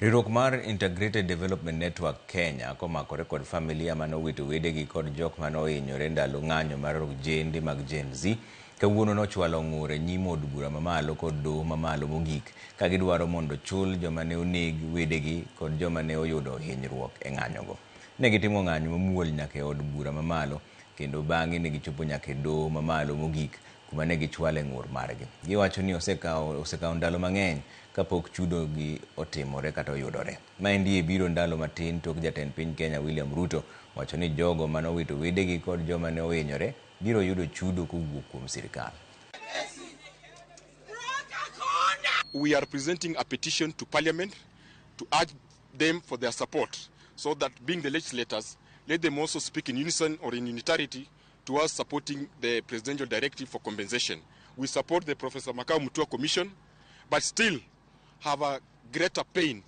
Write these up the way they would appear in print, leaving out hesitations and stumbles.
Riwruok mar Integrated Development Network Kenya komakore kod familia mano wito wedegi kod jok mano hinyore ndalo ng'anyo mar ojende mag Gen Z kawuono nochwalo ng'ure nyim od bura mamalo kod doho mamalo mogik ka gidwaro mondo chul joma ne oneg wedegi kod joma ne oyudo hinyruok e ng'anyogo. Ne gitimo ng'anyo mamuol nyaka e od bura mamalo kendo bang'e ne gichopo nyaka e doho mamalo mogik kuma ne gichwale ng'ur margi. Giwacho ni osekawo ndalo mang'eny kapok chudo gi otimore kata oyudore. Maendi biro ndalo matin tok jatend piny Kenya William Ruto wacho ni jogo mano wito wedegi kod joma ne ohinyore biro yudo chudo kowuok kuom sirikal. We are presenting a petition to Parliament to urge them for their support, so that being the legislators, let them also speak in unison or in unitarity towards supporting the presidential directive for compensation. We support the Professor Makau Mutua Commission, but still have a greater pain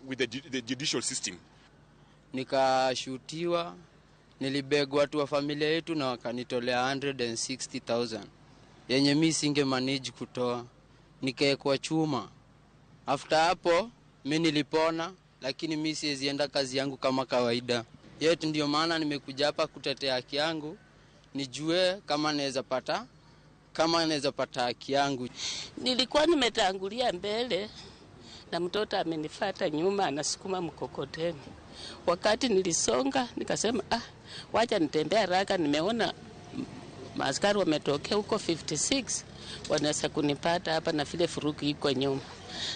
with the judicial system. Nikashutiwa, nilibegwa watu wa familia yetu na wakanitolea 160,000. Yenye mimi singe manage kutoa. Nikaekwa chuma. After hapo, mimi nilipona, lakini mimi siwezienda kazi yangu kama kawaida. Yetu ndio maana nimekuja hapa kutetea haki yangu, nijue kama naweza pata haki yangu. Nilikuwa nimetangulia mbele na mtoto amenifuata nyuma anasukuma mkokoteni. Wakati nilisonga nikasema wacha nitembee haraka, nimeona maaskari wametokea huko 56 wanaweza kunipata hapa na vile furuki iko nyuma.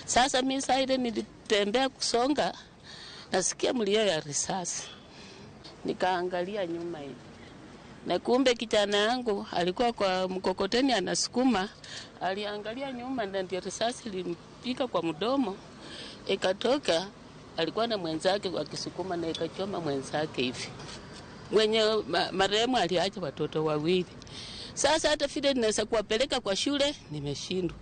Sasa mimi saide nilitembea kusonga, nasikia mlio ya risasi. Nikaangalia nyuma hivi. Na kumbe kijana yangu alikuwa kwa mkokoteni anasukuma, aliangalia nyuma na ndio risasi ilimpiga kwa mdomo. Ikatoka, alikuwa na mwenzake wakisukuma na ikachoma mwenzake hivi. Mwenye marehemu aliacha watoto wawili. Sasa hata vile ninaweza kuwapeleka kwa shule nimeshindwa.